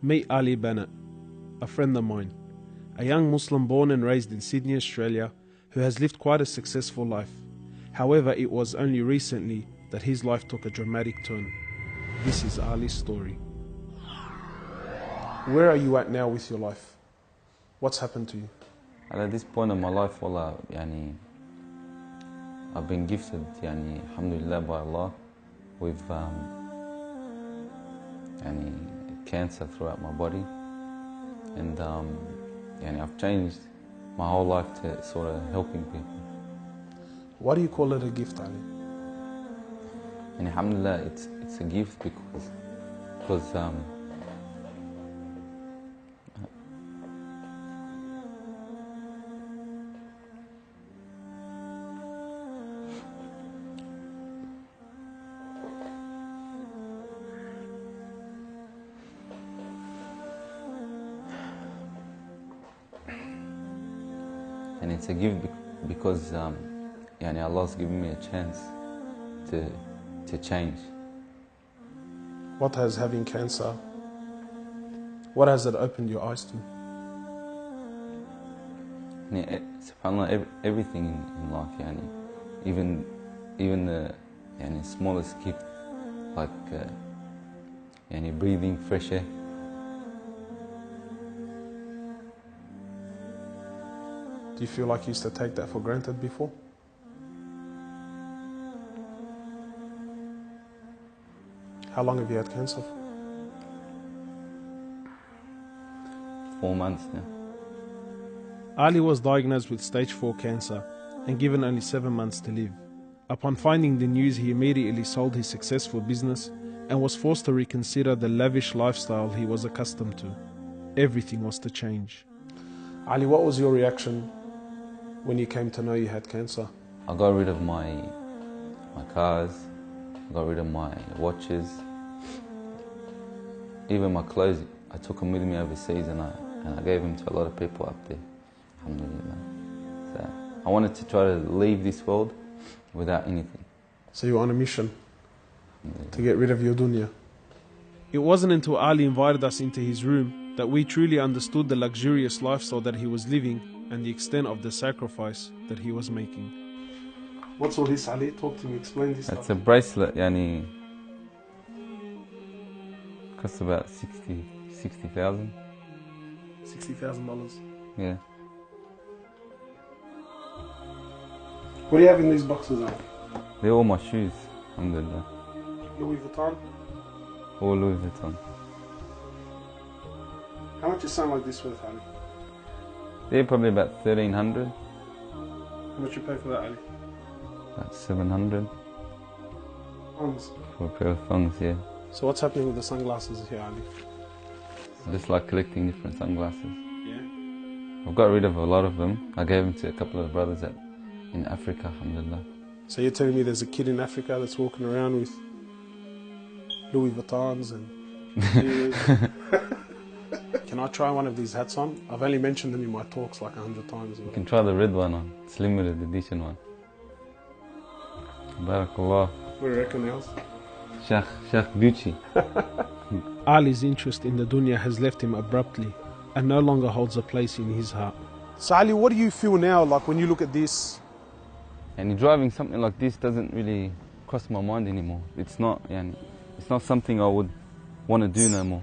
Meet Ali Bennett, a friend of mine, a young Muslim born and raised in Sydney, Australia, who has lived quite a successful life. However, it was only recently that his life took a dramatic turn. This is Ali's story. Where are you at now with your life? What's happened to you? And at this point in my life, wallah, I've been gifted, alhamdulillah, by Allah, with cancer throughout my body, and I've changed my whole life to sort of helping people. Why do you call it a gift, Ali? And alhamdulillah, it's a gift because and it's a gift because Allah's given me a chance to change. What has having cancer, what has it opened your eyes to? SubhanAllah, everything in life, even the smallest gift, like breathing fresh air. Do you feel like you used to take that for granted before? How long have you had cancer for? 4 months now. Ali was diagnosed with stage 4 cancer and given only 7 months to live. Upon finding the news, he immediately sold his successful business and was forced to reconsider the lavish lifestyle he was accustomed to. Everything was to change. Ali, what was your reaction when you came to know you had cancer? I got rid of my cars, I got rid of my watches, even my clothes. I took them with me overseas and I gave them to a lot of people up there, alhamdulillah. So I wanted to try to leave this world without anything. So you were on a mission to get rid of your dunya. It wasn't until Ali invited us into his room that we truly understood the luxurious lifestyle that he was living and the extent of the sacrifice that he was making. What's all this, Ali? Talk to me, explain this. It's a bracelet, costs about 60,000. $60,000. Yeah. What do you have in these boxes, Ali? They're all my shoes, alhamdulillah. Louis Vuitton? All Louis Vuitton. How much is something like this worth, Ali? They're probably about 1,300. How much you pay for that, Ali? About 700. Thongs. For a pair of thongs, yeah. So what's happening with the sunglasses here, Ali? I just like collecting different sunglasses. Yeah? I've got rid of a lot of them. I gave them to a couple of brothers in Africa, alhamdulillah. So you're telling me there's a kid in Africa that's walking around with Louis Vuittons and... Can I try one of these hats on? I've only mentioned them in my talks like 100 times. You can try the red one on. It's limited edition one. Barakallah. What do you reckon else? Sheikh Gucci. Ali's interest in the dunya has left him abruptly and no longer holds a place in his heart. So Ali, what do you feel now, like when you look at this? And driving something like this doesn't really cross my mind anymore. It's not something I would want to do no more.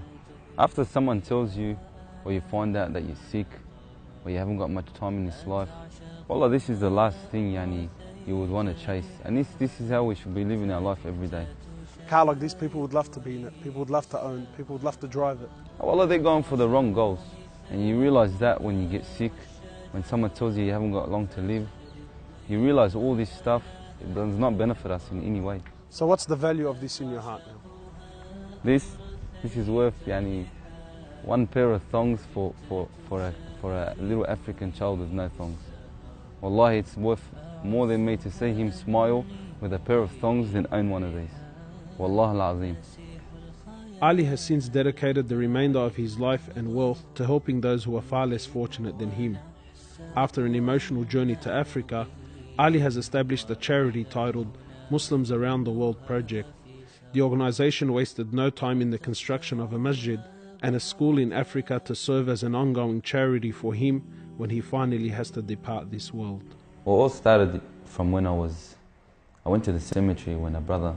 After someone tells you, or you find out that you're sick, or you haven't got much time in this life, wallah, this is the last thing you would want to chase. And this is how we should be living our life every day. Car like this, people would love to be in it, people would love to own, people would love to drive it. Wallah, they're going for the wrong goals. And you realize that when you get sick, when someone tells you haven't got long to live, you realize all this stuff, it does not benefit us in any way. So what's the value of this in your heart now? This is worth one pair of thongs for a little African child with no thongs. Wallahi, it's worth more than me to see him smile with a pair of thongs than own one of these. Wallah al-Azim. Ali has since dedicated the remainder of his life and wealth to helping those who are far less fortunate than him. After an emotional journey to Africa, Ali has established a charity titled Muslims Around the World Project. The organization wasted no time in the construction of a masjid and a school in Africa to serve as an ongoing charity for him when he finally has to depart this world. Well, it all started from when I went to the cemetery when a brother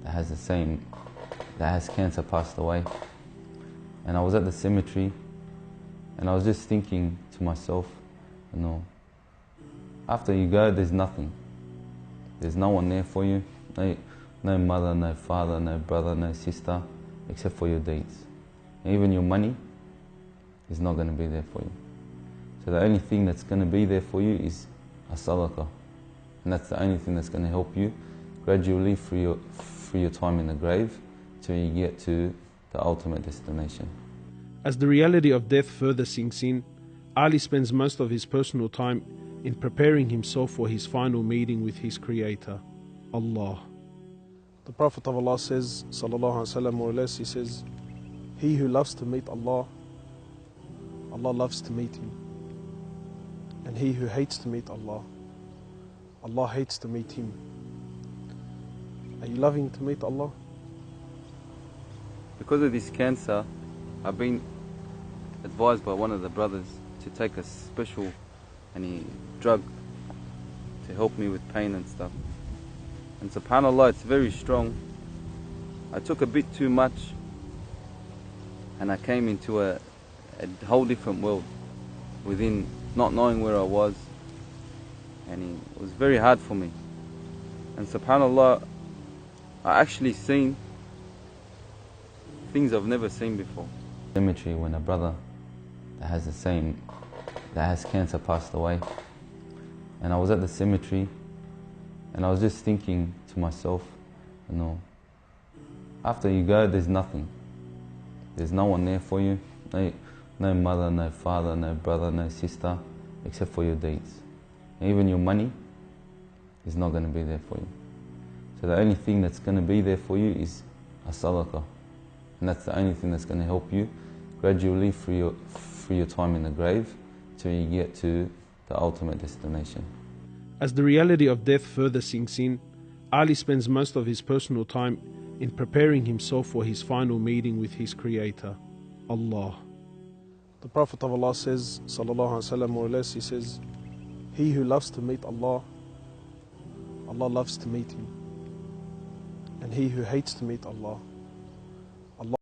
that has cancer passed away. And I was at the cemetery and I was just thinking to myself, after you go, there's nothing. There's no one there for you. No mother, no father, no brother, no sister, except for your deeds. And even your money is not going to be there for you. So the only thing that's going to be there for you is a sadaqah. And that's the only thing that's going to help you gradually through your time in the grave till you get to the ultimate destination. As the reality of death further sinks in, Ali spends most of his personal time in preparing himself for his final meeting with his Creator, Allah. The Prophet of Allah says, sallallahu alaihi wasallam, more or less, he says, he who loves to meet Allah, Allah loves to meet him. And he who hates to meet Allah, Allah hates to meet him. Are you loving to meet Allah? Because of this cancer, I've been advised by one of the brothers to take a special drug to help me with pain and stuff. And subhanAllah, it's very strong. I took a bit too much and I came into a whole different world within not knowing where I was, and it was very hard for me. And subhanAllah, I actually seen things I've never seen before. Cemetery when a brother that has cancer passed away, and I was at the cemetery and I was just thinking to myself, after you go, there's nothing. There's no one there for you. No mother, no father, no brother, no sister, except for your deeds. And even your money is not going to be there for you. So the only thing that's going to be there for you is a sadaqah. And that's the only thing that's going to help you gradually through your time in the grave till you get to the ultimate destination. As the reality of death further sinks in, Ali spends most of his personal time in preparing himself for his final meeting with his Creator, Allah. The Prophet of Allah says, sallallahu alaihi wasallam, more or less, he says, he who loves to meet Allah, Allah loves to meet him. And he who hates to meet Allah,